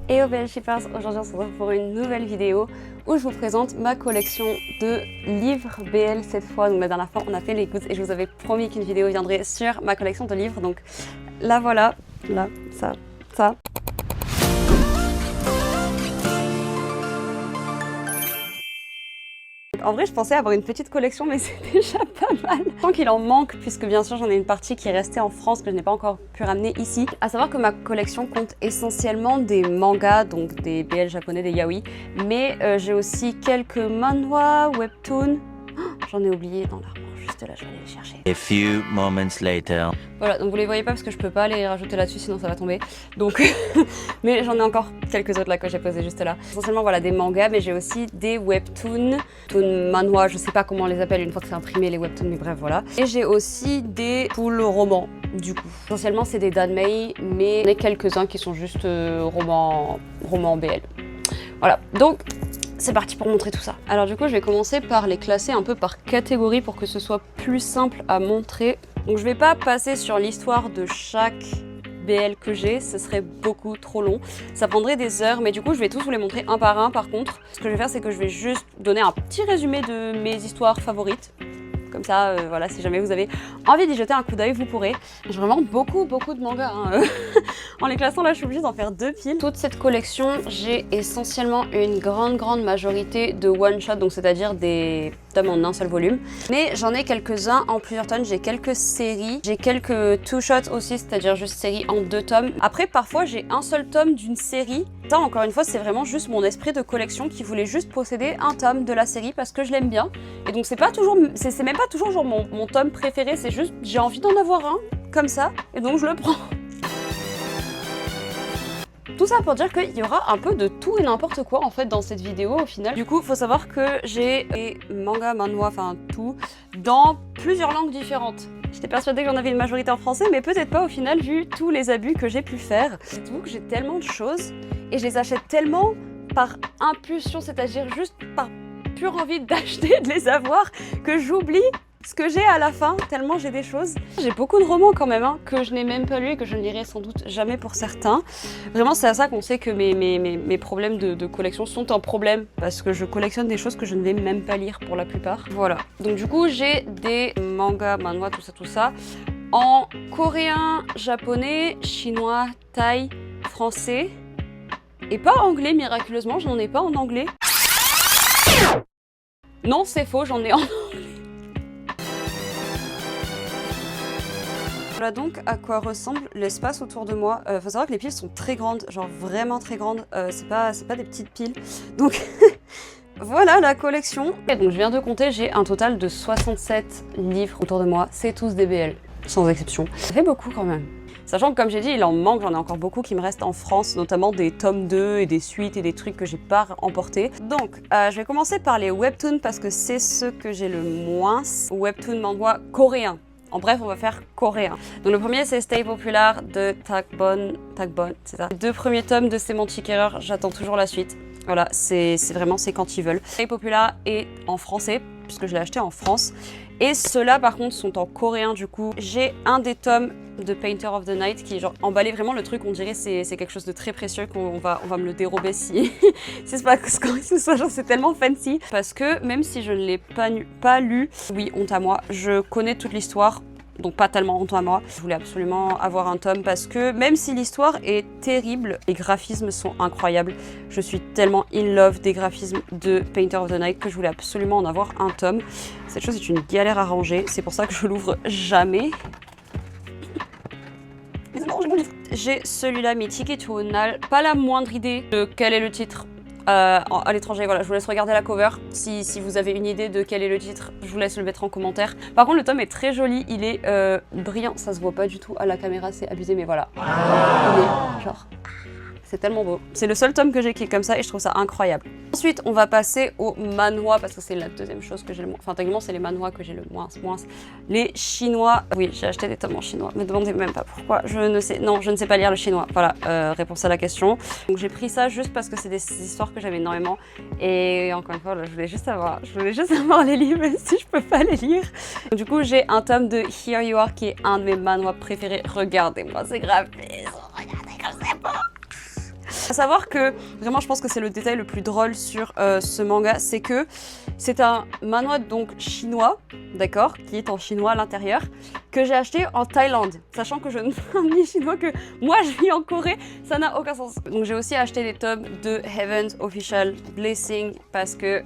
Hello BL Shippers, aujourd'hui on se retrouve pour une nouvelle vidéo où je vous présente ma collection de livres BL cette fois. Donc la dernière fois on a fait les goods et je vous avais promis qu'une vidéo viendrait sur ma collection de livres. Donc là voilà, là, ça. En vrai, je pensais avoir une petite collection, mais c'est déjà pas mal. Tant qu'il en manque, puisque bien sûr j'en ai une partie qui est restée en France que je n'ai pas encore pu ramener ici. À savoir que ma collection compte essentiellement des mangas, donc des BL japonais, des yaoi, mais j'ai aussi quelques manhwa, webtoons. Oh, j'en ai oublié dans l'armoire, juste là, je vais aller les chercher. A few moments later. Voilà, donc vous les voyez pas parce que je peux pas les rajouter là-dessus, sinon ça va tomber. Donc, mais j'en ai encore quelques autres là que j'ai posés juste là. Essentiellement voilà des mangas, mais j'ai aussi des webtoons, manhwa, je sais pas comment on les appelle une fois que c'est imprimé les webtoons, mais bref voilà. Et j'ai aussi des full romans du coup. Essentiellement c'est des danmei, mais il y en a quelques-uns qui sont juste romans BL. Voilà, donc c'est parti pour montrer tout ça. Alors du coup je vais commencer par les classer un peu par catégorie pour que ce soit plus simple à montrer. Donc je vais pas passer sur l'histoire de chaque BL que j'ai, ce serait beaucoup trop long. Ça prendrait des heures, mais du coup je vais tous vous les montrer un par un. Par contre, ce que je vais faire c'est que je vais juste donner un petit résumé de mes histoires favorites. Comme ça, voilà, si jamais vous avez envie d'y jeter un coup d'œil, vous pourrez. J'ai vraiment beaucoup de mangas. Hein. En les classant là, je suis obligée d'en faire deux piles. Toute cette collection, j'ai essentiellement une grande majorité de one-shot, donc c'est-à-dire des tomes en un seul volume. Mais j'en ai quelques-uns en plusieurs tomes, j'ai quelques séries, j'ai quelques two-shots aussi, c'est-à-dire juste séries en deux tomes. Après, parfois, j'ai un seul tome d'une série. Ça, encore une fois, c'est vraiment juste mon esprit de collection qui voulait juste posséder un tome de la série parce que je l'aime bien. Et donc, c'est pas toujours, c'est même pas toujours genre mon tome préféré, c'est juste j'ai envie d'en avoir un comme ça et donc je le prends. Tout ça pour dire qu'il y aura un peu de tout et n'importe quoi en fait dans cette vidéo au final. Du coup, faut savoir que j'ai des mangas, manhwa, enfin tout, dans plusieurs langues différentes. J'étais persuadée que j'en avais une majorité en français, mais peut-être pas au final vu tous les abus que j'ai pu faire. Dites-vous que j'ai tellement de choses et je les achète tellement par impulsion, c'est-à-dire juste par pure envie d'acheter, de les avoir, que j'oublie ce que j'ai à la fin, tellement j'ai des choses. J'ai beaucoup de romans quand même, hein, que je n'ai même pas lu et que je ne lirai sans doute jamais pour certains. Vraiment, c'est à ça qu'on sait que mes problèmes de collection sont un problème, parce que je collectionne des choses que je ne vais même pas lire pour la plupart. Voilà. Donc du coup, j'ai des mangas, manhwa, tout ça, en coréen, japonais, chinois, thaï, français, et pas anglais miraculeusement, je n'en ai pas en anglais. Non, c'est faux, j'en ai en anglais. Voilà donc à quoi ressemble l'espace autour de moi. Faut savoir que les piles sont très grandes, genre vraiment très grandes. C'est pas des petites piles. Donc voilà la collection. Et donc je viens de compter, j'ai un total de 67 livres autour de moi. C'est tous des BL, sans exception. Ça fait beaucoup quand même. Sachant que comme j'ai dit, il en manque, j'en ai encore beaucoup qui me restent en France, notamment des tomes 2 et des suites et des trucs que j'ai pas emportés. Donc, je vais commencer par les webtoons parce que c'est ceux que j'ai le moins. Webtoon manhwa coréen. En bref, on va faire coréen. Donc le premier, c'est Stay Popular de Takbon, c'est ça. Les deux premiers tomes de Semantic Error, j'attends toujours la suite. Voilà, c'est vraiment, c'est quand ils veulent. Stay Popular est en français, puisque je l'ai acheté en France. Et ceux-là, par contre, sont en coréen, du coup. J'ai un des tomes de Painter of the Night qui, genre, emballait vraiment le truc. On dirait c'est quelque chose de très précieux qu'on va me le dérober si c'est pas que ce soit, genre, c'est tellement fancy. Parce que même si je ne l'ai pas lu, oui, honte à moi, je connais toute l'histoire. Donc pas tellement honte à moi. Je voulais absolument avoir un tome parce que même si l'histoire est terrible, les graphismes sont incroyables. Je suis tellement in love des graphismes de Painter of the Night que je voulais absolument en avoir un tome. Cette chose est une galère à ranger, c'est pour ça que je l'ouvre jamais. J'ai celui-là, Mythique et Tonal. Pas la moindre idée de quel est le titre. À l'étranger, voilà, je vous laisse regarder la cover. Si vous avez une idée de quel est le titre, je vous laisse le mettre en commentaire. Par contre, le tome est très joli, il est brillant. Ça se voit pas du tout à la caméra, c'est abusé, mais voilà. Il est genre... C'est tellement beau. C'est le seul tome que j'ai qui est comme ça et je trouve ça incroyable. Ensuite, on va passer au manhwa parce que c'est la deuxième chose que j'ai le moins. Enfin, techniquement, c'est les manhwa que j'ai le moins. Les chinois. Oui, j'ai acheté des tomes en chinois. Me demandez même pas pourquoi. Je ne sais. Non, je ne sais pas lire le chinois. Voilà, réponse à la question. Donc, j'ai pris ça juste parce que c'est des histoires que j'avais énormément. Et encore une fois, là, je voulais juste avoir les livres, même si je peux pas les lire. Donc, du coup, j'ai un tome de Here You Are qui est un de mes manhwa préférés. Regardez-moi ces graphismes. Regardez comme c'est beau. savoir que, vraiment je pense que c'est le détail le plus drôle sur ce manga, c'est que c'est un manhwa donc chinois, d'accord, qui est en chinois à l'intérieur, que j'ai acheté en Thaïlande, sachant que je ne parle ni chinois que moi je vis en Corée, ça n'a aucun sens. Donc j'ai aussi acheté les tomes de Heaven's Official Blessing parce que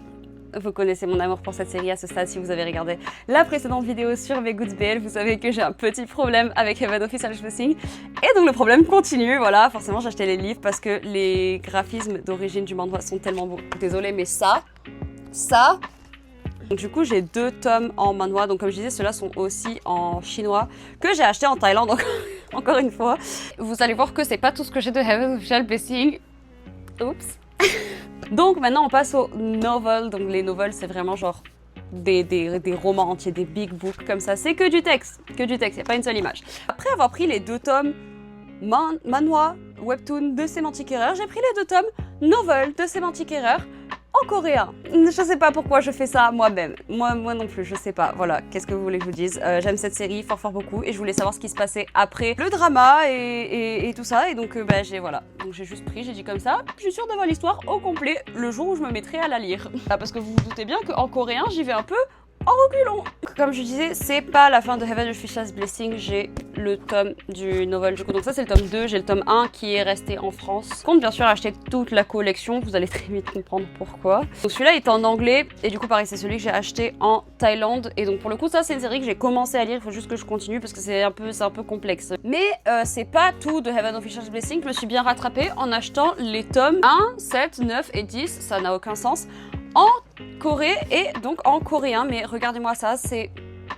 vous connaissez mon amour pour cette série à ce stade. Si vous avez regardé la précédente vidéo sur mes Goods BL, vous savez que j'ai un petit problème avec Heaven's Official Blessing. Et donc le problème continue, voilà. Forcément j'ai acheté les livres parce que les graphismes d'origine du manhwa sont tellement beaux. Désolée mais ça... Donc, du coup j'ai 2 tomes en manhwa, donc comme je disais ceux-là sont aussi en chinois que j'ai acheté en Thaïlande encore une fois. Vous allez voir que c'est pas tout ce que j'ai de Heaven's Official Blessing. Oups. Donc maintenant on passe aux novels, donc les novels c'est vraiment genre des romans entiers, des big books comme ça, c'est que du texte, il n'y a pas une seule image. Après avoir pris les 2 tomes manhwa, webtoon de Semantic Error, j'ai pris les 2 tomes novels de Semantic Error en coréen. Je sais pas pourquoi je fais ça moi-même, moi non plus, je sais pas, voilà, qu'est-ce que vous voulez que je vous dise. J'aime cette série fort beaucoup et je voulais savoir ce qui se passait après le drama et tout ça, et donc j'ai juste pris, j'ai dit comme ça, je suis sûre d'avoir l'histoire au complet le jour où je me mettrai à la lire. Parce que vous vous doutez bien qu'en coréen j'y vais un peu en reculons. Comme je disais, c'est pas la fin de Heaven's Official Blessing, j'ai le tome du novel du coup. Donc ça c'est le tome 2, j'ai le tome 1 qui est resté en France. Je compte bien sûr acheter toute la collection, vous allez très vite comprendre pourquoi. Donc celui-là est en anglais et du coup pareil c'est celui que j'ai acheté en Thaïlande. Et donc pour le coup ça c'est une série que j'ai commencé à lire, il faut juste que je continue parce que c'est un peu complexe. Mais c'est pas tout de Heaven's Official Blessing, je me suis bien rattrapée en achetant les tomes 1, 7, 9 et 10, ça n'a aucun sens, en Corée et donc en coréen. Mais regardez-moi ça, c'est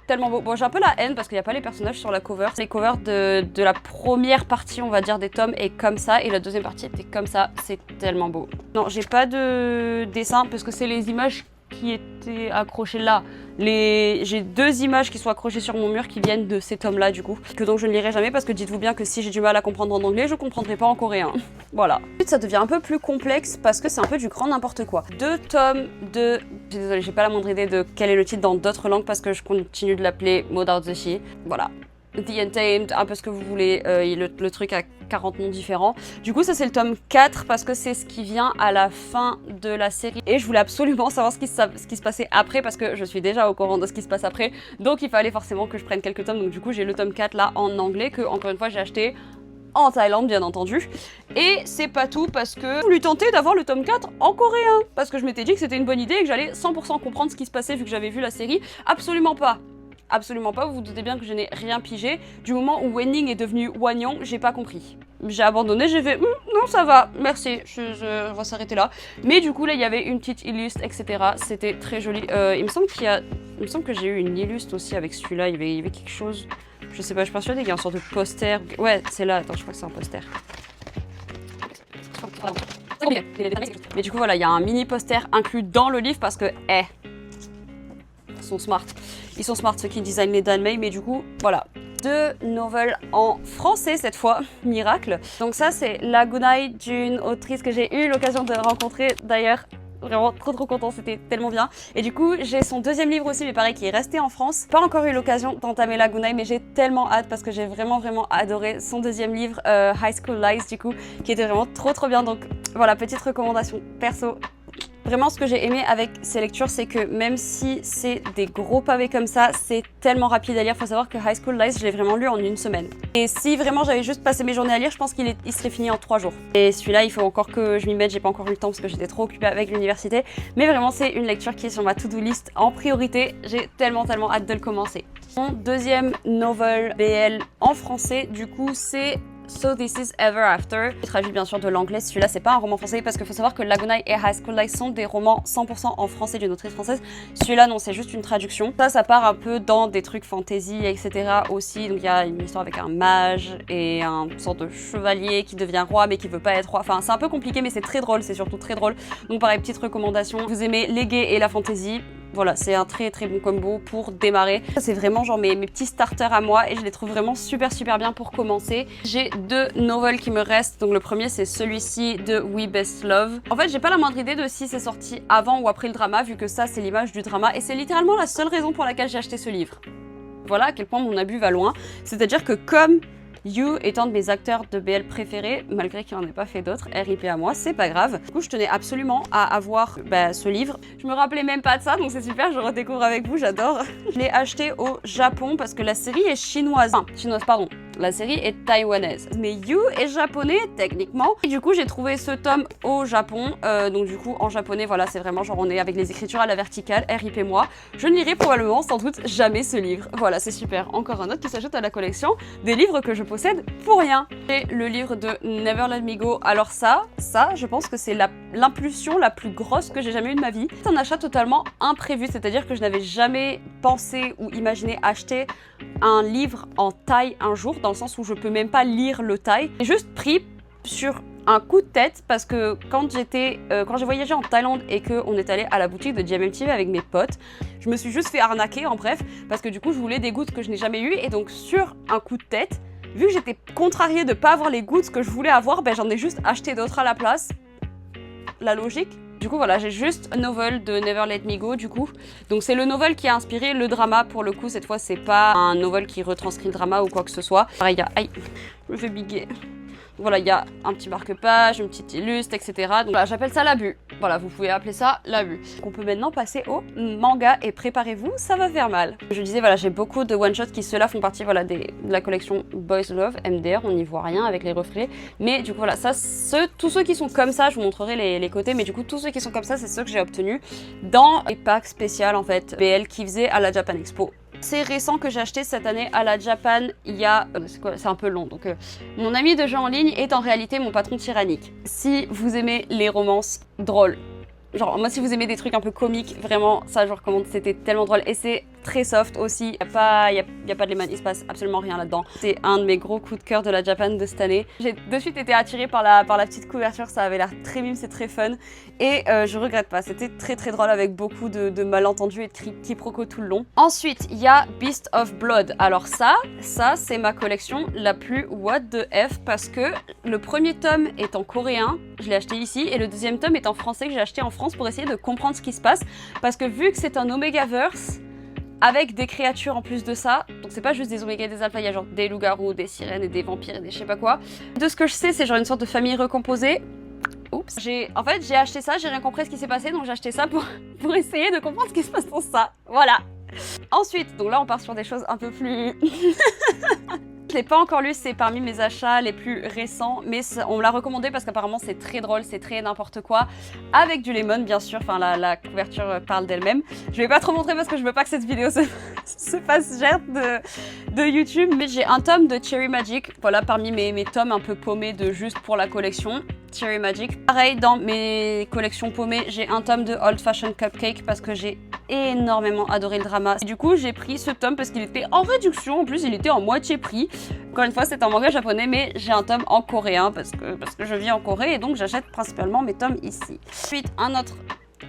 tellement beau. Bon, j'ai un peu la haine parce qu'il n'y a pas les personnages sur la cover. Les covers de la première partie, on va dire, des tomes est comme ça et la deuxième partie était comme ça. C'est tellement beau. Non, j'ai pas de dessin parce que c'est les images qui étaient accrochées là. J'ai 2 images qui sont accrochées sur mon mur qui viennent de ces tomes là du coup, que donc je ne lirai jamais parce que dites-vous bien que si j'ai du mal à comprendre en anglais, je comprendrai pas en coréen. Voilà. Ensuite ça devient un peu plus complexe parce que c'est un peu du grand n'importe quoi. 2 tomes de... Désolée, j'ai pas la moindre idée de quel est le titre dans d'autres langues parce que je continue de l'appeler Modarzushi. Voilà. The Untamed, un peu ce que vous voulez, le truc a 40 noms différents. Du coup ça c'est le tome 4 parce que c'est ce qui vient à la fin de la série. Et je voulais absolument savoir ce qui se passait après parce que je suis déjà au courant de ce qui se passe après. Donc il fallait forcément que je prenne quelques tomes. Donc du coup j'ai le tome 4 là en anglais que encore une fois j'ai acheté en Thaïlande bien entendu. Et c'est pas tout parce que je voulais tenter d'avoir le tome 4 en coréen. Parce que je m'étais dit que c'était une bonne idée et que j'allais 100% comprendre ce qui se passait vu que j'avais vu la série. Absolument pas. Absolument pas, vous vous doutez bien que je n'ai rien pigé. Du moment où Wenning est devenu Wanyong, j'ai pas compris. J'ai abandonné, j'ai fait non ça va, merci, on va s'arrêter là. Mais du coup là il y avait une petite illustre, etc. C'était très joli. Il me semble que j'ai eu une illustre aussi avec celui-là, il y avait quelque chose. Je sais pas, je suis persuadée qu'il y a une sorte de poster. Ouais, c'est là, attends, je crois que c'est un poster. Mais du coup voilà, il y a un mini poster inclus dans le livre parce que, ils sont smart. Ils sont smart ceux qui designent les Danmei, mais du coup, voilà. 2 novels en français cette fois, miracle. Donc ça c'est Lagunai d'une autrice que j'ai eu l'occasion de rencontrer d'ailleurs. Vraiment trop content, c'était tellement bien. Et du coup j'ai son 2e livre aussi, mais pareil qui est resté en France. Pas encore eu l'occasion d'entamer Lagunai, mais j'ai tellement hâte parce que j'ai vraiment adoré son 2e livre, High School Lies du coup, qui était vraiment trop bien. Donc voilà, petite recommandation perso. Vraiment ce que j'ai aimé avec ces lectures, c'est que même si c'est des gros pavés comme ça, c'est tellement rapide à lire. Faut savoir que High School Lies, je l'ai vraiment lu en 1 semaine. Et si vraiment j'avais juste passé mes journées à lire, je pense qu'il serait fini en 3 jours. Et celui-là, il faut encore que je m'y mette, j'ai pas encore eu le temps parce que j'étais trop occupée avec l'université. Mais vraiment, c'est une lecture qui est sur ma to-do list en priorité. J'ai tellement hâte de le commencer. Mon 2e novel BL en français, du coup, c'est So This Is Ever After. Je traduis bien sûr de l'anglais, celui-là c'est pas un roman français parce qu'il faut savoir que Lagunai et High School Life sont des romans 100% en français d'une autrice française. Celui-là non, c'est juste une traduction. Ça part un peu dans des trucs fantasy, etc. aussi. Donc il y a une histoire avec un mage et un sorte de chevalier qui devient roi mais qui veut pas être roi. Enfin c'est un peu compliqué mais c'est très drôle, c'est surtout très drôle. Donc pareil, petite recommandation. Vous aimez les gays et la fantasy, voilà, c'est un très bon combo pour démarrer. C'est vraiment genre mes petits starters à moi et je les trouve vraiment super bien pour commencer. J'ai 2 novels qui me restent. Donc le premier c'est celui-ci de We Best Love. En fait j'ai pas la moindre idée de si c'est sorti avant ou après le drama vu que ça c'est l'image du drama et c'est littéralement la seule raison pour laquelle j'ai acheté ce livre. Voilà à quel point mon abus va loin. C'est-à-dire que comme Yu est un de mes acteurs de BL préférés, malgré qu'il n'en ait pas fait d'autres, RIP à moi, c'est pas grave. Du coup, je tenais absolument à avoir ce livre. Je me rappelais même pas de ça, donc c'est super, je redécouvre avec vous, j'adore. Je l'ai acheté au Japon parce que la série est chinoise. Enfin, chinoise, pardon. La série est taïwanaise, mais Yu est japonais techniquement. Et du coup, j'ai trouvé ce tome au Japon. Donc du coup, en japonais, voilà, c'est vraiment genre on est avec les écritures à la verticale, RIP moi. Je ne lirai probablement sans doute jamais ce livre. Voilà, c'est super. Encore un autre qui s'ajoute à la collection des livres que je possède pour rien. Et le livre de Never Let Me Go. Alors ça, je pense que c'est l'impulsion la plus grosse que j'ai jamais eue de ma vie. C'est un achat totalement imprévu, c'est-à-dire que je n'avais jamais pensé ou imaginé acheter un livre en thaï un jour, dans le sens où je peux même pas lire le thaï. J'ai juste pris sur un coup de tête parce que quand j'ai voyagé en Thaïlande et qu'on est allé à la boutique de GMMTV avec mes potes, je me suis juste fait arnaquer en bref parce que du coup je voulais des gouttes que je n'ai jamais eues et donc sur un coup de tête, vu que j'étais contrariée de pas avoir les gouttes que je voulais avoir, j'en ai juste acheté d'autres à la place. La logique. Du coup voilà, j'ai juste un novel de Never Let Me Go du coup. Donc c'est le novel qui a inspiré le drama pour le coup, cette fois c'est pas un novel qui retranscrit le drama ou quoi que ce soit. Pareil, aïe, je me fais biguer. Voilà, il y a un petit marque-page, une petite illustre, etc. Donc voilà, j'appelle ça l'abus. Voilà, vous pouvez appeler ça l'abus. On peut maintenant passer au manga et préparez-vous, ça va faire mal. Je disais, voilà, j'ai beaucoup de one-shots qui, ceux-là, font partie voilà, de la collection Boys Love, MDR, on n'y voit rien avec les reflets. Mais du coup, voilà, ça, tous ceux qui sont comme ça, je vous montrerai les côtés, mais du coup, tous ceux qui sont comme ça, c'est ceux que j'ai obtenus dans les packs spéciaux, en fait, BL qui faisaient à la Japan Expo. C'est récent que j'ai acheté cette année à la Japan, il y a... c'est un peu long, donc... mon ami de jeu en ligne est en réalité mon patron tyrannique. Si vous aimez les romances drôles, genre moi si vous aimez des trucs un peu comiques, vraiment ça je vous recommande, c'était tellement drôle. Et c'est très soft aussi, y a pas de lemon, il se passe absolument rien là-dedans. C'est un de mes gros coups de cœur de la Japan de cette année. J'ai de suite été attirée par la petite couverture, ça avait l'air très mime, c'est très fun. Et je regrette pas, c'était très très drôle avec beaucoup de malentendus et de quiproquos tout le long. Ensuite, il y a Beast of Blood. Alors ça c'est ma collection la plus what the F parce que le premier tome est en coréen, je l'ai acheté ici, et le deuxième tome est en français que j'ai acheté en France pour essayer de comprendre ce qui se passe. Parce que vu que c'est un Omegaverse, avec des créatures en plus de ça, donc c'est pas juste des oméga et des alphas, il y a genre des loups-garous, des sirènes et des vampires et des je sais pas quoi. De ce que je sais, c'est genre une sorte de famille recomposée. Oups. En fait, j'ai acheté ça, j'ai rien compris ce qui s'est passé, donc j'ai acheté ça pour essayer de comprendre ce qui se passe dans ça. Voilà. Ensuite, donc là on part sur des choses un peu plus... Je l'ai pas encore lu, c'est parmi mes achats les plus récents, mais on me l'a recommandé parce qu'apparemment c'est très drôle, c'est très n'importe quoi, avec du lemon bien sûr, enfin la couverture parle d'elle-même. Je vais pas trop montrer parce que je veux pas que cette vidéo se fasse gerte de YouTube, mais j'ai un tome de Cherry Magic, voilà parmi mes tomes un peu paumés de juste pour la collection. Cherry Magic. Pareil, dans mes collections paumées, j'ai un tome de Old Fashioned Cupcake parce que j'ai énormément adoré le drama. Et du coup, j'ai pris ce tome parce qu'il était en réduction. En plus, il était en moitié prix. Encore une fois, c'est un manga japonais, mais j'ai un tome en coréen parce que je vis en Corée et donc j'achète principalement mes tomes ici. Ensuite, un autre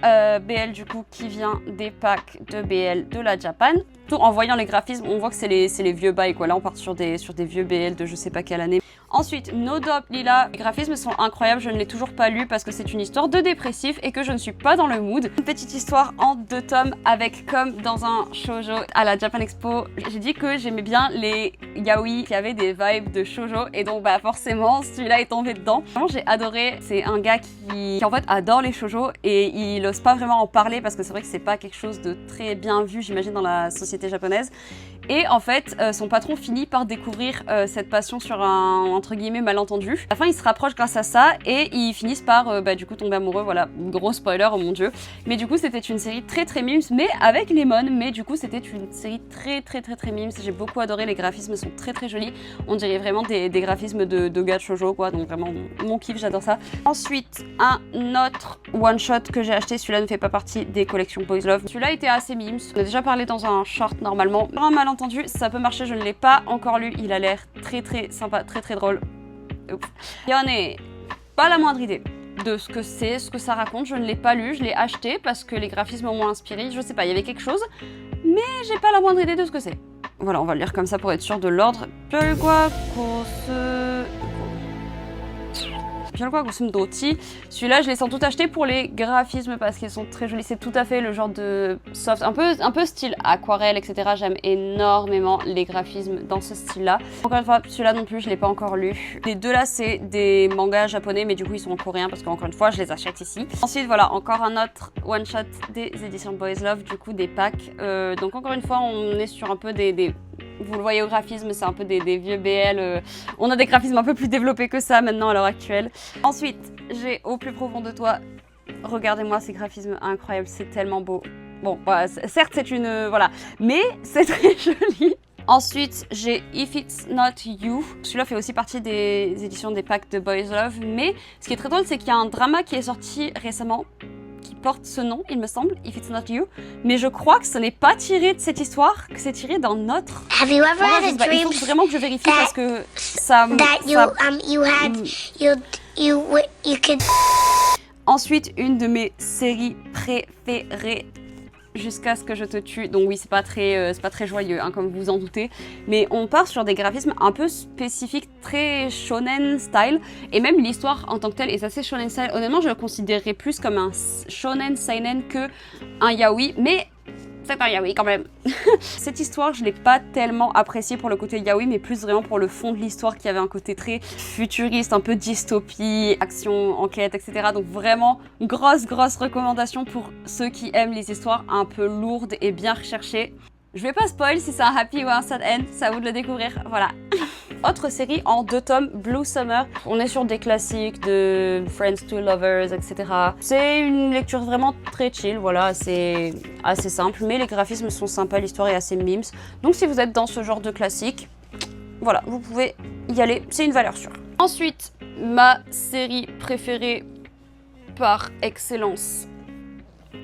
BL du coup qui vient des packs de BL de la Japan. Tout en voyant les graphismes, on voit que c'est les vieux bails quoi. Là, on part sur des vieux BL de je sais pas quelle année. Ensuite, No Doubt Lila. Les graphismes sont incroyables, je ne l'ai toujours pas lu parce que c'est une histoire de dépressif et que je ne suis pas dans le mood. Une petite histoire en 2 tomes avec comme dans un shoujo à la Japan Expo. J'ai dit que j'aimais bien les yaoi qui avaient des vibes de shoujo et donc forcément celui-là est tombé dedans. Vraiment j'ai adoré, c'est un gars qui en fait adore les shoujo et il ose pas vraiment en parler parce que c'est vrai que c'est pas quelque chose de très bien vu j'imagine dans la société japonaise. Et en fait, son patron finit par découvrir cette passion sur un, entre guillemets, malentendu. À la fin, ils se rapprochent grâce à ça et ils finissent par, du coup, tomber amoureux. Voilà, gros spoiler, oh mon dieu. Mais du coup, c'était une série très très mimes, mais avec Lemon. Mais du coup, c'était une série très très très très mimes. J'ai beaucoup adoré, les graphismes sont très très jolis. On dirait vraiment des graphismes de gars de shoujo, quoi. Donc vraiment, mon kiff, j'adore ça. Ensuite, un autre one-shot que j'ai acheté. Celui-là ne fait pas partie des collections Boys Love. Celui-là était assez mimes. On a déjà parlé dans un short, normalement. Un malentendu, ça peut marcher, je ne l'ai pas encore lu, il a l'air très très sympa, très très drôle. Oups. Il y en a pas la moindre idée de ce que c'est, ce que ça raconte, je ne l'ai pas lu, je l'ai acheté parce que les graphismes m'ont inspiré, je sais pas, il y avait quelque chose, mais j'ai pas la moindre idée de ce que c'est. Voilà, on va le lire comme ça pour être sûr de l'ordre. Pianko Gusum Doti. Celui-là, je les sens tout achetés pour les graphismes parce qu'ils sont très jolis. C'est tout à fait le genre de soft, un peu style aquarelle, etc. J'aime énormément les graphismes dans ce style-là. Encore une fois, celui-là non plus, je l'ai pas encore lu. Les deux là, c'est des mangas japonais, mais du coup, ils sont en coréen parce qu'encore une fois, je les achète ici. Ensuite, voilà, encore un autre one-shot des éditions Boys Love, du coup, des packs. Donc encore une fois, on est sur un peu vous le voyez au graphisme, c'est un peu des vieux BL. On a des graphismes un peu plus développés que ça maintenant à l'heure actuelle. Ensuite, j'ai Au plus profond de toi. Regardez-moi ces graphismes incroyables, c'est tellement beau. Bon, voilà, certes, c'est une... voilà, mais c'est très joli. Ensuite, j'ai If It's Not You. Celui-là fait aussi partie des éditions des packs de Boys Love. Mais ce qui est très drôle, c'est qu'il y a un drama qui est sorti récemment qui porte ce nom, il me semble, If It's Not You. Mais je crois que ce n'est pas tiré de cette histoire, que c'est tiré d'un autre. Have you ever had a Il dream faut vraiment que je vérifie parce que ça... you could... Ensuite, une de mes séries préférées, Jusqu'à ce que je te tue. Donc oui, c'est pas très joyeux, hein, comme vous vous en doutez. Mais on part sur des graphismes un peu spécifiques, très shonen style. Et même l'histoire en tant que telle est assez shonen style. Honnêtement, je le considérerais plus comme un shonen seinen que un yaoi. Mais c'est un yaoi quand même. Cette histoire, je l'ai pas tellement appréciée pour le côté yaoi, mais plus vraiment pour le fond de l'histoire qui avait un côté très futuriste, un peu dystopie, action, enquête, etc. Donc vraiment, grosse recommandation pour ceux qui aiment les histoires un peu lourdes et bien recherchées. Je vais pas spoil si c'est un happy ou un sad end, c'est à vous de le découvrir, voilà. Autre série en 2 tomes, Blue Summer. On est sur des classiques de Friends to Lovers, etc. C'est une lecture vraiment très chill, voilà, c'est assez simple, mais les graphismes sont sympas, l'histoire est assez memes. Donc si vous êtes dans ce genre de classique, voilà, vous pouvez y aller, c'est une valeur sûre. Ensuite, ma série préférée par excellence,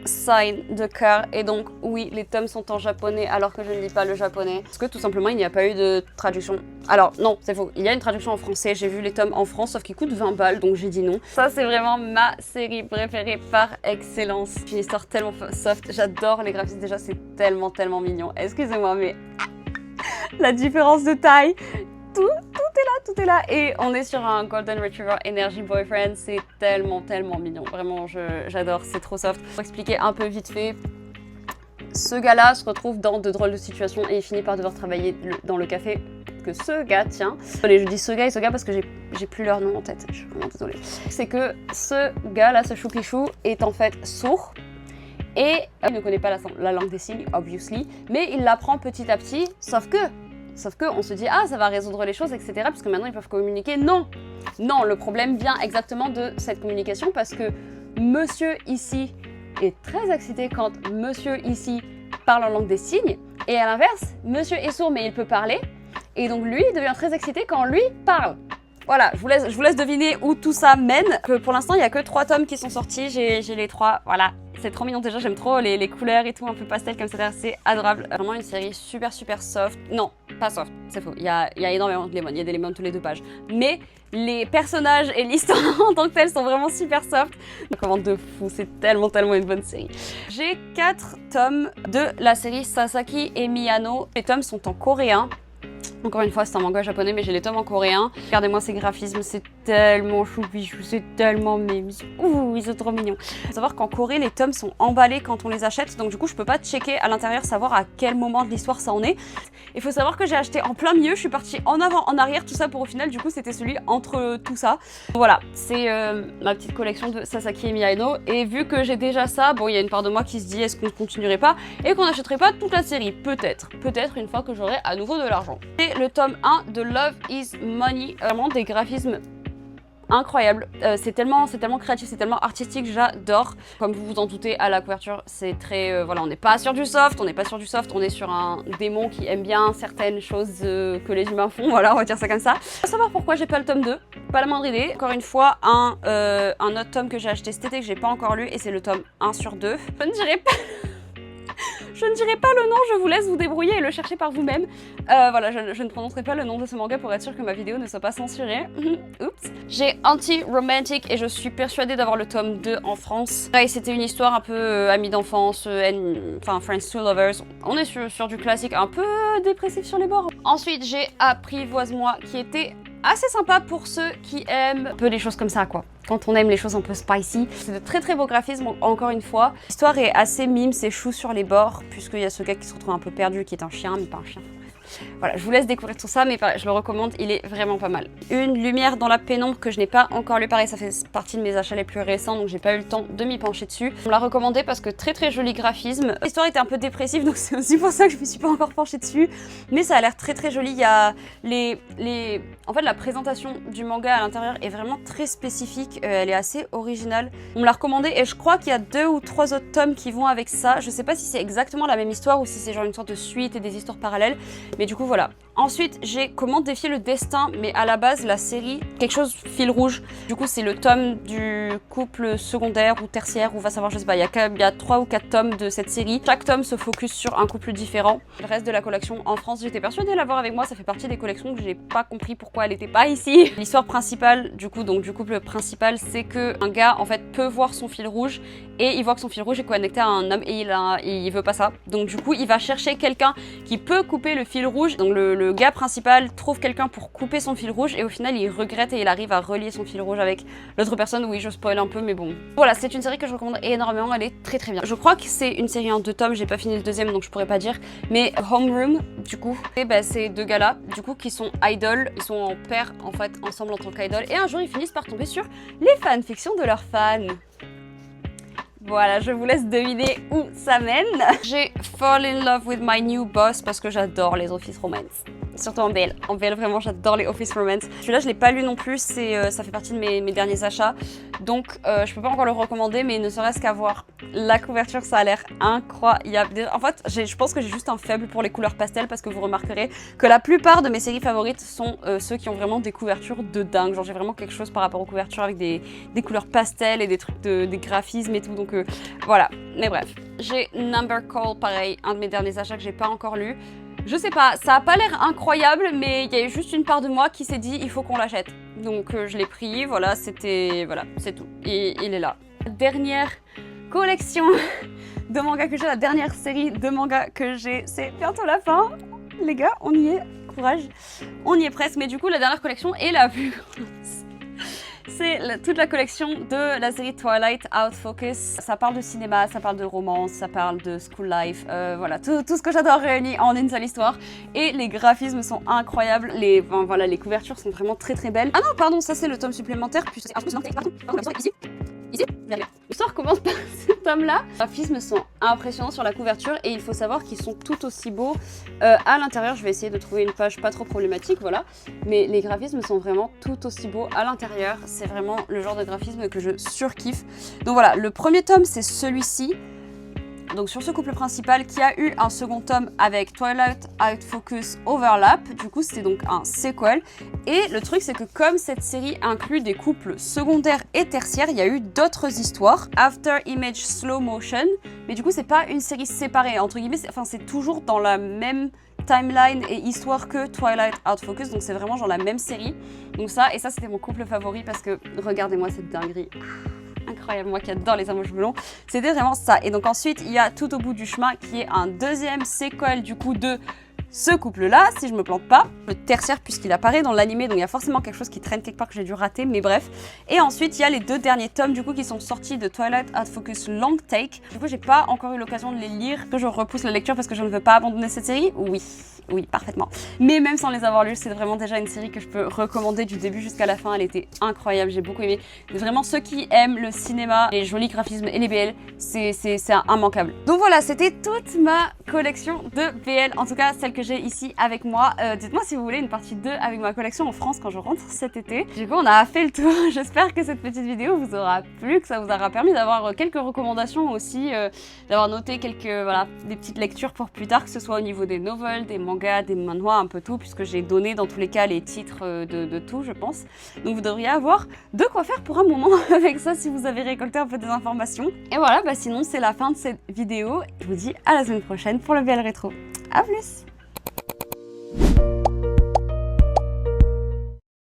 Sign de cœur. Et donc oui, les tomes sont en japonais alors que je ne lis pas le japonais parce que tout simplement il n'y a pas eu de traduction. Alors non, c'est faux, il y a une traduction en français, j'ai vu les tomes en France sauf qu'ils coûtent 20 balles donc j'ai dit non. Ça c'est vraiment ma série préférée par excellence. Une histoire tellement soft, j'adore les graphismes, déjà c'est tellement mignon. Excusez-moi mais la différence de taille, tout est là et on est sur un Golden Retriever Energy Boyfriend, c'est tellement mignon, vraiment j'adore, c'est trop soft. Pour expliquer un peu vite fait, ce gars-là se retrouve dans de drôles de situations et il finit par devoir travailler dans le café que ce gars tient. Désolée, je dis ce gars et ce gars parce que j'ai plus leur nom en tête, je suis vraiment désolée. C'est que ce gars-là, ce choupichou, est en fait sourd. Et il ne connaît pas la langue des signes, obviously, mais il l'apprend petit à petit, sauf que on se dit ah ça va résoudre les choses, etc. Puisque maintenant ils peuvent communiquer. Non, le problème vient exactement de cette communication parce que monsieur ici est très excité quand monsieur ici parle en langue des signes et à l'inverse, monsieur est sourd mais il peut parler et donc lui devient très excité quand lui parle. Voilà, je vous laisse deviner où tout ça mène. Pour l'instant, il n'y a que 3 tomes qui sont sortis, j'ai les 3, voilà. C'est trop mignon déjà, j'aime trop les couleurs et tout, un peu pastel comme ça, c'est adorable. Vraiment une série super soft. Non, pas soft, c'est faux, il y a énormément de lemon, il y a des lemons tous les 2 pages. Mais les personnages et l'histoire en tant que telle sont vraiment super soft. Commande de fou, c'est tellement une bonne série. J'ai 4 tomes de la série Sasaki et Miyano. Les tomes sont en coréen. Encore une fois, c'est un manga japonais, mais j'ai les tomes en coréen. Regardez-moi ces graphismes, c'est tellement choupichou, c'est tellement mimi. Ouh, ils sont trop mignons. Faut savoir qu'en Corée, les tomes sont emballés quand on les achète, donc du coup, je peux pas checker à l'intérieur, savoir à quel moment de l'histoire ça en est. Il faut savoir que j'ai acheté en plein milieu, je suis partie en avant, en arrière, tout ça pour au final, du coup, c'était celui entre tout ça. Voilà, c'est ma petite collection de Sasaki et Miyano. Et vu que j'ai déjà ça, bon, il y a une part de moi qui se dit est-ce qu'on continuerait pas et qu'on n'achèterait pas toute la série. Peut-être une fois que j'aurai à nouveau de l'argent. Et le tome 1 de Love is Money, vraiment des graphismes incroyables. C'est tellement créatif, c'est tellement artistique, j'adore. Comme vous vous en doutez, à la couverture, c'est très... voilà, on n'est pas sur du soft, on est sur un démon qui aime bien certaines choses que les humains font, voilà, on va dire ça comme ça. Faut savoir pourquoi j'ai pas le tome 2, pas la moindre idée. Encore une fois, un autre tome que j'ai acheté cet été que j'ai pas encore lu et c'est le tome 1 sur 2. Je ne dirai pas le nom, je vous laisse vous débrouiller et le chercher par vous-même. Voilà, je ne prononcerai pas le nom de ce manga pour être sûre que ma vidéo ne soit pas censurée. Oups. J'ai Anti-Romantic et je suis persuadée d'avoir le tome 2 en France. Et c'était une histoire un peu amie d'enfance, enfin Friends to Lovers. On est sur du classique un peu dépressif sur les bords. Ensuite, j'ai Apprivoise-moi qui était assez sympa pour ceux qui aiment un peu les choses comme ça quoi. Quand on aime les choses un peu spicy. C'est de très très beaux graphismes encore une fois. L'histoire est assez mime, c'est chou sur les bords puisqu'il y a ce gars qui se retrouve un peu perdu qui est un chien mais pas un chien. Voilà, je vous laisse découvrir tout ça, mais je le recommande, il est vraiment pas mal. Une lumière dans la pénombre que je n'ai pas encore lu, pareil, ça fait partie de mes achats les plus récents, donc j'ai pas eu le temps de m'y pencher dessus. On me l'a recommandé parce que très très joli graphisme. L'histoire était un peu dépressive, donc c'est aussi pour ça que je me suis pas encore penchée dessus, mais ça a l'air très très joli. Il y a en fait, la présentation du manga à l'intérieur est vraiment très spécifique, elle est assez originale. On me l'a recommandé et je crois qu'il y a 2 ou 3 autres tomes qui vont avec ça. Je sais pas si c'est exactement la même histoire ou si c'est genre une sorte de suite et des histoires parallèles. Mais du coup, voilà. Ensuite, j'ai Comment défier le destin, mais à la base, la série, quelque chose fil rouge. Du coup, c'est le tome du couple secondaire ou tertiaire, ou va savoir, je sais pas, il y a 3 ou 4 tomes de cette série. Chaque tome se focus sur un couple différent. Le reste de la collection en France, j'étais persuadée de l'avoir avec moi, ça fait partie des collections que j'ai pas compris pourquoi elle était pas ici. L'histoire principale, du coup, donc du couple principal, c'est que un gars, en fait, peut voir son fil rouge, et il voit que son fil rouge est connecté à un homme, et il veut pas ça. Donc du coup, il va chercher quelqu'un qui peut couper le fil rouge. Donc le gars principal trouve quelqu'un pour couper son fil rouge et au final il regrette et il arrive à relier son fil rouge avec l'autre personne. Oui, je spoil un peu mais bon. Voilà, c'est une série que je recommande énormément, elle est très très bien. Je crois que c'est une série en 2 tomes, j'ai pas fini le deuxième donc je pourrais pas dire. Mais Homeroom, du coup, c'est 2 gars là, du coup, qui sont idoles, ils sont en paire en fait, ensemble en tant qu'idoles et un jour ils finissent par tomber sur les fanfictions de leurs fans. Voilà, je vous laisse deviner où ça mène. J'ai Fall in Love with My New Boss parce que j'adore les office romance. Surtout en BL. En BL, vraiment, j'adore les office romance. Celui-là, je l'ai pas lu non plus, ça fait partie de mes derniers achats. Donc, je peux pas encore le recommander, mais ne serait-ce qu'à voir la couverture, ça a l'air incroyable. En fait, je pense que j'ai juste un faible pour les couleurs pastel parce que vous remarquerez que la plupart de mes séries favorites sont ceux qui ont vraiment des couvertures de dingue. Genre, j'ai vraiment quelque chose par rapport aux couvertures avec des couleurs pastel et des trucs des graphismes et tout. Donc, voilà. Mais bref. J'ai Number Call, pareil, un de mes derniers achats que j'ai pas encore lu. Je sais pas, ça a pas l'air incroyable, mais il y a juste une part de moi qui s'est dit il faut qu'on l'achète. Donc je l'ai pris, voilà, c'est tout. Et il est là. Dernière collection de mangas que j'ai, la dernière série de mangas que j'ai, c'est bientôt la fin. Les gars, on y est, courage. On y est presque, mais du coup la dernière collection est la plus grosse. C'est toute la collection de la série Twilight Out Focus. Ça parle de cinéma, ça parle de romance, ça parle de school life, voilà, tout ce que j'adore réuni en une seule histoire. Et les graphismes sont incroyables, les couvertures sont vraiment très très belles. Ah non, pardon, ça c'est le tome supplémentaire, puis ici, l'histoire commence par ce tome-là. Les graphismes sont impressionnants sur la couverture et il faut savoir qu'ils sont tout aussi beaux à l'intérieur. Je vais essayer de trouver une page pas trop problématique, voilà. Mais les graphismes sont vraiment tout aussi beaux à l'intérieur. C'est vraiment le genre de graphisme que je surkiffe. Donc voilà, le premier tome, c'est celui-ci. Donc sur ce couple principal qui a eu un second tome avec Twilight Out Focus Overlap, du coup c'était donc un sequel. Et le truc c'est que comme cette série inclut des couples secondaires et tertiaires, il y a eu d'autres histoires. After Image Slow Motion, mais du coup c'est pas une série séparée, entre guillemets, c'est toujours dans la même timeline et histoire que Twilight Out Focus, donc c'est vraiment genre la même série. Donc ça, et ça c'était mon couple favori parce que regardez-moi cette dinguerie. Incroyable, moi qui adore les hommes aux cheveux blonds, c'était vraiment ça. Et donc ensuite il y a Tout au bout du chemin qui est un deuxième sequel du coup de ce couple-là, si je me plante pas, le tertiaire puisqu'il apparaît dans l'animé, donc il y a forcément quelque chose qui traîne quelque part que j'ai dû rater, mais bref. Et ensuite il y a les 2 derniers tomes du coup qui sont sortis de Twilight Out Focus Long Take. Du coup j'ai pas encore eu l'occasion de les lire, que je repousse la lecture parce que je ne veux pas abandonner cette série. Oui, parfaitement. Mais même sans les avoir lus, c'est vraiment déjà une série que je peux recommander du début jusqu'à la fin. Elle était incroyable, j'ai beaucoup aimé. Vraiment ceux qui aiment le cinéma, les jolis graphismes et les BL, c'est immanquable. Donc voilà, c'était toute ma collection de BL, en tout cas celle que j'ai ici avec moi. Dites-moi si vous voulez une partie 2 avec ma collection en France quand je rentre cet été. Du coup on a fait le tour. J'espère que cette petite vidéo vous aura plu, que ça vous aura permis d'avoir quelques recommandations aussi, d'avoir noté quelques des petites lectures pour plus tard, que ce soit au niveau des novels, des mangas, des manhwa, un peu tout, puisque j'ai donné dans tous les cas les titres de tout, je pense. Donc vous devriez avoir de quoi faire pour un moment avec ça si vous avez récolté un peu des informations. Et voilà, sinon c'est la fin de cette vidéo. Je vous dis à la semaine prochaine pour le BL Rétro. À plus!